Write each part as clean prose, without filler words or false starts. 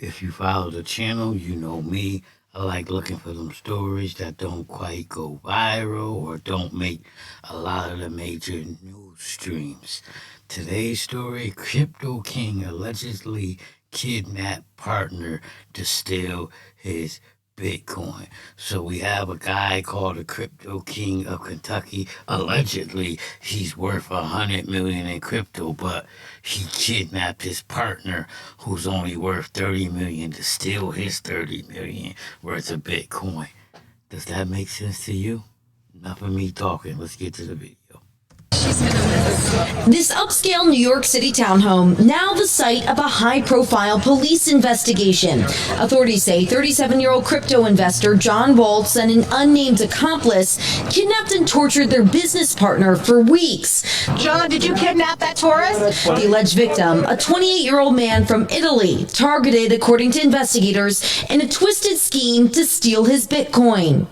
If you follow the channel, you know me. I like looking for them stories that don't quite go viral or don't make a lot of the major news streams. Today's story, Crypto King allegedly kidnapped partner to steal his Bitcoin. So we have a guy called the Crypto King of Kentucky. Allegedly, he's worth $100 million in crypto, but he kidnapped his partner, who's only worth $30 million, to steal his $30 million worth of Bitcoin. Does that make sense to you? Enough of me talking. Let's get to the video. This upscale New York City townhome, now the site of a high-profile police investigation. Authorities say 37-year-old crypto investor John Woeltz and an unnamed accomplice kidnapped and tortured their business partner for weeks. John, did you kidnap that tourist? The alleged victim, a 28-year-old man from Italy, targeted, according to investigators, in a twisted scheme to steal his Bitcoin.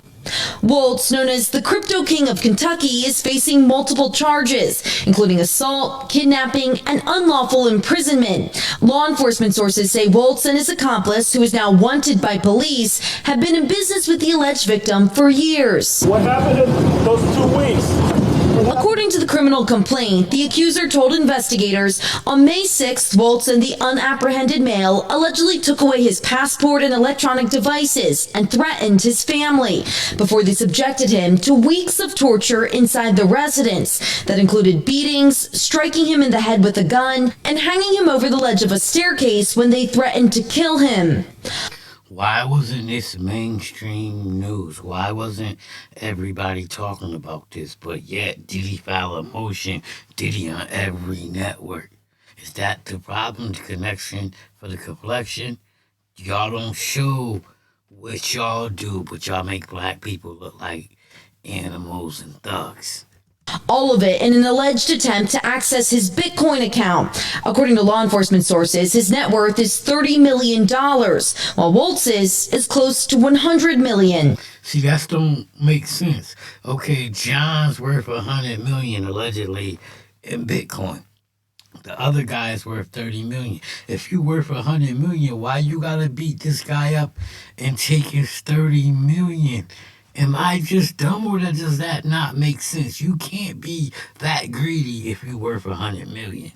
Woeltz, known as the Crypto King of Kentucky, is facing multiple charges, including assault, kidnapping, and unlawful imprisonment. Law enforcement sources say Woeltz and his accomplice, who is now wanted by police, have been in business with the alleged victim for years. What happened in those 2 weeks? According to the criminal complaint, the accuser told investigators on May 6th, Woeltz and the unapprehended male allegedly took away his passport and electronic devices and threatened his family before they subjected him to weeks of torture inside the residence that included beatings, striking him in the head with a gun, and hanging him over the ledge of a staircase when they threatened to kill him. Why wasn't this mainstream news? Why wasn't everybody talking about this? But yet, did he file a motion? Did he on every network? Is that the problem? The connection for the complexion? Y'all don't show what y'all do, but y'all make black people look like animals and thugs. All of it in an alleged attempt to access his Bitcoin account. According to law enforcement sources, his net worth is $30 million, while Woeltz's is close to $100 million. See, that don't make sense. Okay, John's worth $100 million, allegedly, in Bitcoin. The other guy is worth $30 million. If you worth $100 million, why you gotta beat this guy up and take his $30 million? Am I just dumb, or does that not make sense? You can't be that greedy if you're worth $100 million.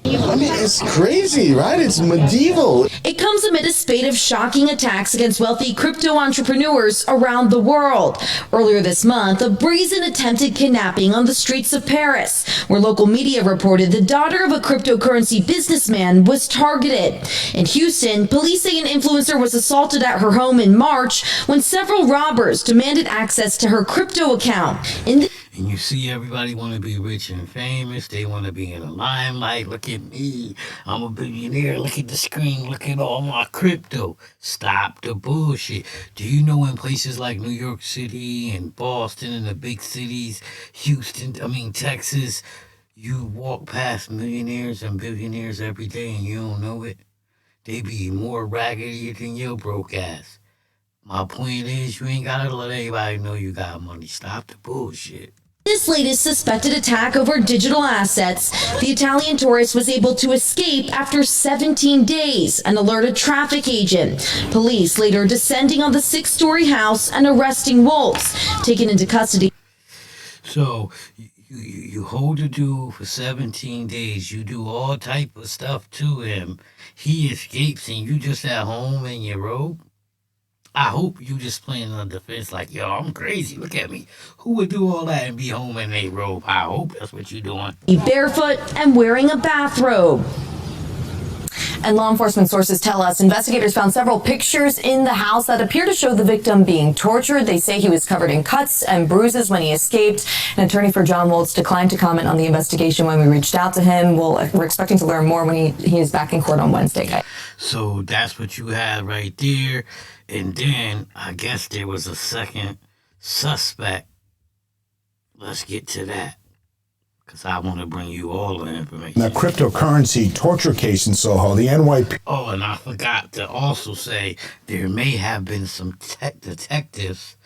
I mean, it's crazy, right? It's medieval. It comes amid a spate of shocking attacks against wealthy crypto entrepreneurs around the world. Earlier this month, a brazen attempted kidnapping on the streets of Paris, where local media reported the daughter of a cryptocurrency businessman was targeted. In Houston, police say an influencer was assaulted at her home in March when several robbers demanded access to her crypto account. And you see everybody want to be rich and famous. They want to be in the limelight. Look at me. I'm a billionaire. Look at the screen. Look at all my crypto. Stop the bullshit. Do you know in places like New York City and Boston and the big cities, Texas, you walk past millionaires and billionaires every day and you don't know it? They be more raggedy than your broke ass. My point is, you ain't got to let everybody know you got money. Stop the bullshit. This latest suspected attack over digital assets, the Italian tourist was able to escape after 17 days and alert a traffic agent. Police later descending on the 6-story house and arresting Woeltz, taken into custody. So you hold the dude for 17 days. You do all type of stuff to him. He escapes and you just at home in your robe. I hope you just playing on the defense like, yo, I'm crazy. Look at me. Who would do all that and be home in a robe? I hope that's what you're doing. Barefoot and wearing a bathrobe. And law enforcement sources tell us investigators found several pictures in the house that appear to show the victim being tortured. They say he was covered in cuts and bruises when he escaped. An attorney for John Woeltz declined to comment on the investigation when we reached out to him. We're expecting to learn more when he is back in court on Wednesday. So that's what you had right there. And then I guess there was a second suspect. Let's get to that, because I want to bring you all the information. The cryptocurrency torture case in Soho, the NYPD. Oh, and I forgot to also say there may have been some detectives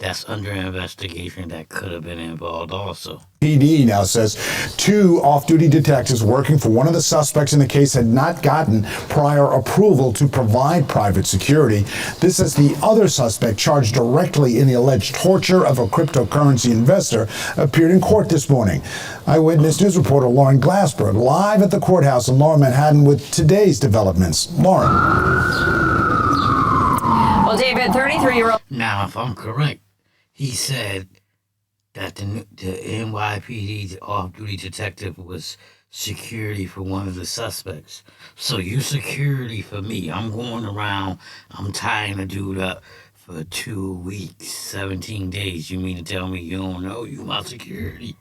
that's under investigation that could have been involved also. PD now says 2 off-duty detectives working for one of the suspects in the case had not gotten prior approval to provide private security. This as the other suspect charged directly in the alleged torture of a cryptocurrency investor appeared in court this morning. Eyewitness News reporter Lauren Glassberg live at the courthouse in Lower Manhattan with today's developments. Lauren. Well, David, 33-year-old. Now, if I'm correct, he said that the NYPD off-duty detective was security for one of the suspects. So you security for me. I'm going around, I'm tying a dude up for 2 weeks, 17 days. You mean to tell me you don't know you my security?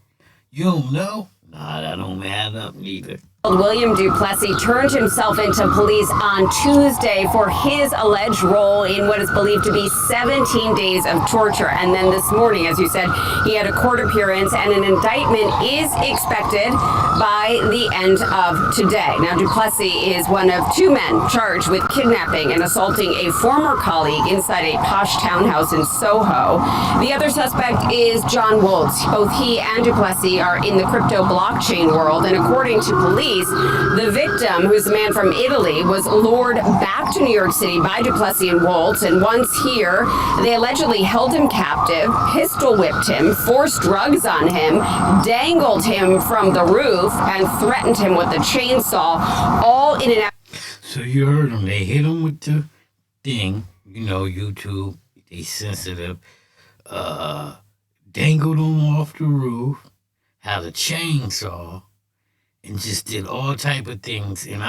You don't know? Nah, that don't add up neither. William Duplessis turned himself into police on Tuesday for his alleged role in what is believed to be 17 days of torture. And then this morning, as you said, he had a court appearance and an indictment is expected by the end of today. Now, Duplessis is one of 2 men charged with kidnapping and assaulting a former colleague inside a posh townhouse in Soho. The other suspect is John Woeltz. Both he and Duplessis are in the crypto blockchain world, and according to police, the victim, who's a man from Italy, was lured back to New York City by Duplessis and Woeltz, and once here, they allegedly held him captive, pistol whipped him, forced drugs on him, dangled him from the roof, and threatened him with a chainsaw, all in an... So you heard them. They hit him with the thing. You know, YouTube, they sensitive. Dangled him off the roof, had a chainsaw, and just did all type of things. And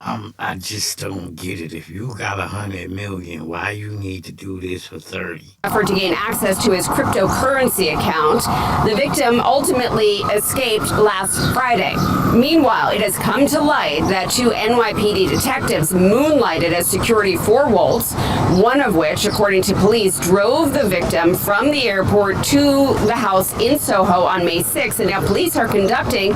I just don't get it. If you got 100 million, why you need to do this for 30? Effort to gain access to his cryptocurrency account. The victim ultimately escaped last Friday. Meanwhile, it has come to light that 2 NYPD detectives moonlighted as security for Woeltz, one of which, according to police, drove the victim from the airport to the house in Soho on May 6th. And now police are conducting...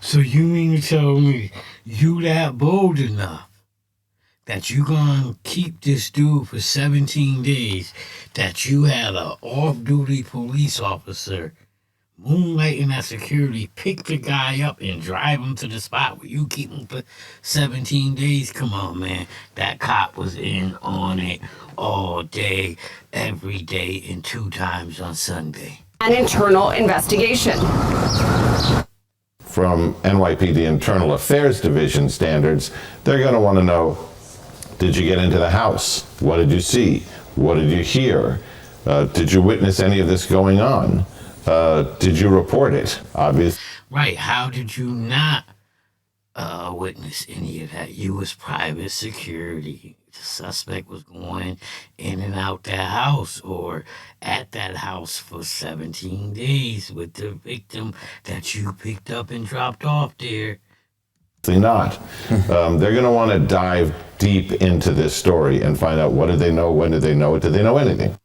So you mean to tell me you that bold enough that you gonna keep this dude for 17 days, that you had an off-duty police officer moonlighting at security, pick the guy up and drive him to the spot where you keep him for 17 days? Come on, man. That cop was in on it all day, every day, and 2 times on Sunday. An internal investigation. From NYPD Internal Affairs Division standards, they're going to want to know, did you get into the house? What did you see? What did you hear? Did you witness any of this going on? Did you report it? Obviously. Right. How did you not witness any of that? You was private security. The suspect was going in and out that house or at that house for 17 days with the victim that you picked up and dropped off there. Not. They're going to want to dive deep into this story and find out, what did they know? When did they know it? Did they know anything?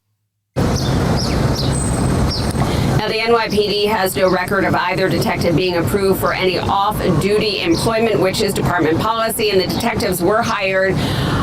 Now, the NYPD has no record of either detective being approved for any off-duty employment, which is department policy, and the detectives were hired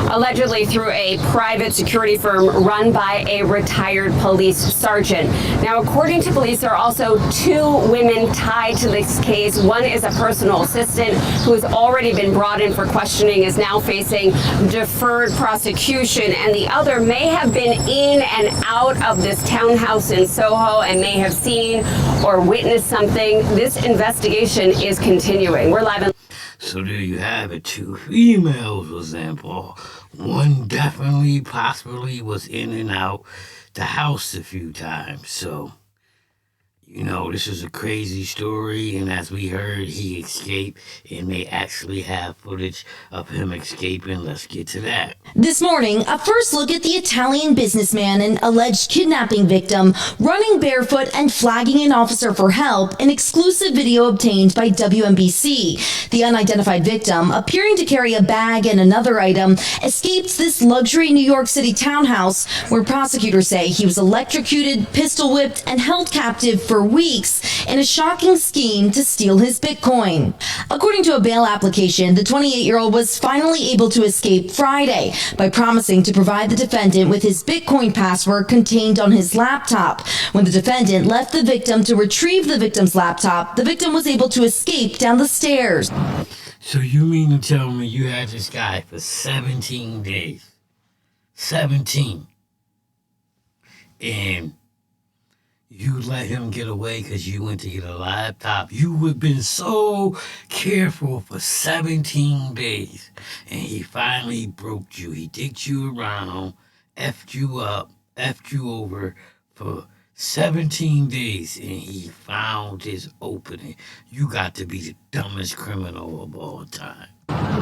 allegedly through a private security firm run by a retired police sergeant. Now, according to police, there are also 2 women tied to this case. One is a personal assistant who has already been brought in for questioning, is now facing deferred prosecution, and the other may have been in and out of this townhouse in Soho and may have seen or witnessed something. This investigation is continuing. We're live in... So there you have it. 2 females was involved. One definitely, possibly was in and out the house a few times. So, you know, this is a crazy story. And as we heard, he escaped, and they actually have footage of him escaping. Let's get to that. This morning, a first look at the Italian businessman and alleged kidnapping victim running barefoot and flagging an officer for help, an exclusive video obtained by WNBC. The unidentified victim, appearing to carry a bag and another item, escaped this luxury New York City townhouse where prosecutors say he was electrocuted, pistol whipped, and held captive for for weeks in a shocking scheme to steal his Bitcoin. According to a bail application, the 28-year-old was finally able to escape Friday by promising to provide the defendant with his Bitcoin password contained on his laptop. When the defendant left the victim to retrieve the victim's laptop, the victim was able to escape down the stairs. So you mean to tell me you had this guy for 17 days? 17. And you let him get away because you went to get a laptop. You have been so careful for 17 days. And he finally broke you. He dicked you around, effed you up, effed you over for 17 days. And he found his opening. You got to be the dumbest criminal of all time.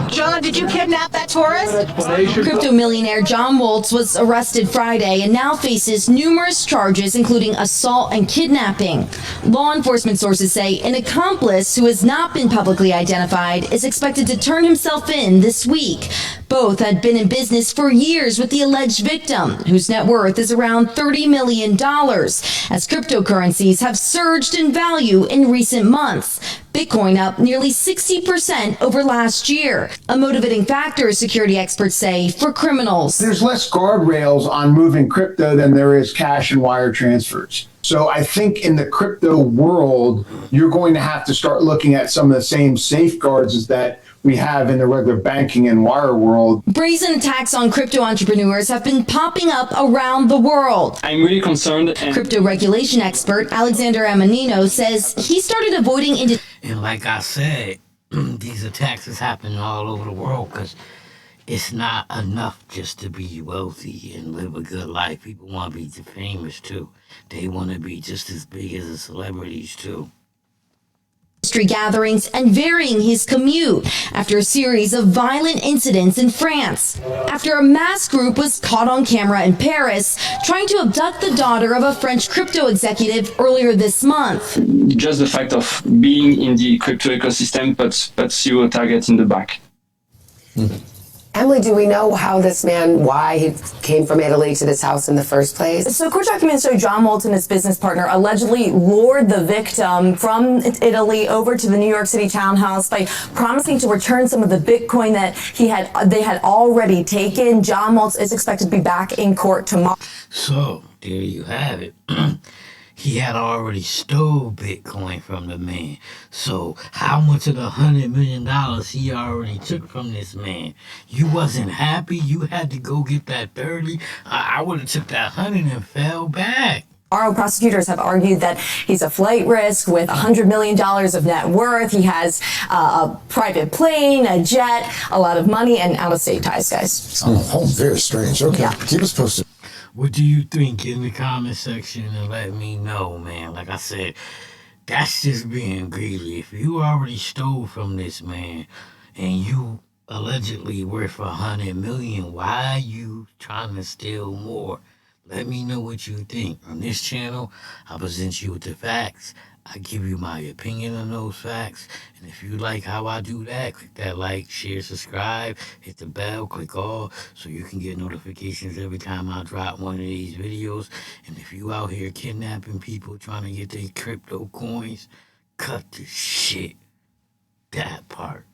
John, did you kidnap that tourist? Crypto millionaire John Woeltz was arrested Friday and now faces numerous charges, including assault and kidnapping. Law enforcement sources say an accomplice who has not been publicly identified is expected to turn himself in this week. Both had been in business for years with the alleged victim, whose net worth is around $30 million, as cryptocurrencies have surged in value in recent months. Bitcoin up nearly 60% over last year. A motivating factor, security experts say, for criminals. There's less guardrails on moving crypto than there is cash and wire transfers. So I think in the crypto world, you're going to have to start looking at some of the same safeguards as that we have in the regular banking and wire world. Brazen attacks on crypto entrepreneurs have been popping up around the world. I'm really concerned. Crypto regulation expert Alexander Amanino says he started avoiding And like I said, these attacks is happening all over the world because it's not enough just to be wealthy and live a good life. People want to be famous too. They want to be just as big as the celebrities too. industry gatherings and varying his commute after a series of violent incidents in France. After a mass group was caught on camera in Paris trying to abduct the daughter of a French crypto executive earlier this month. Just the fact of being in the crypto ecosystem puts you a target in the back. Emily, do we know how this man, why he came from Italy to this house in the first place? So court documents show John Woeltz and his business partner allegedly lured the victim from Italy over to the New York City townhouse by promising to return some of the Bitcoin that they had already taken. John Woeltz is expected to be back in court tomorrow. So, there you have it. He had already stole Bitcoin from the man. So how much of the $100 million he already took from this man? You wasn't happy? You had to go get that 30? I would have took that 100 and fell back. Prosecutors have argued that he's a flight risk with $100 million of net worth. He has a private plane, a jet, a lot of money, and out-of-state ties, guys. Oh, very strange. Okay, yeah. Keep us posted. What do you think in the comment section and let me know, man? Like I said, that's just being greedy. If you already stole from this man and you allegedly worth $100 million, why are you trying to steal more? Let me know what you think. On this channel, I present you with the facts. I give you my opinion on those facts. And if you like how I do that, click that like, share, subscribe, hit the bell, click all, so you can get notifications every time I drop one of these videos. And if you out here kidnapping people, trying to get their crypto coins, cut the shit. That part.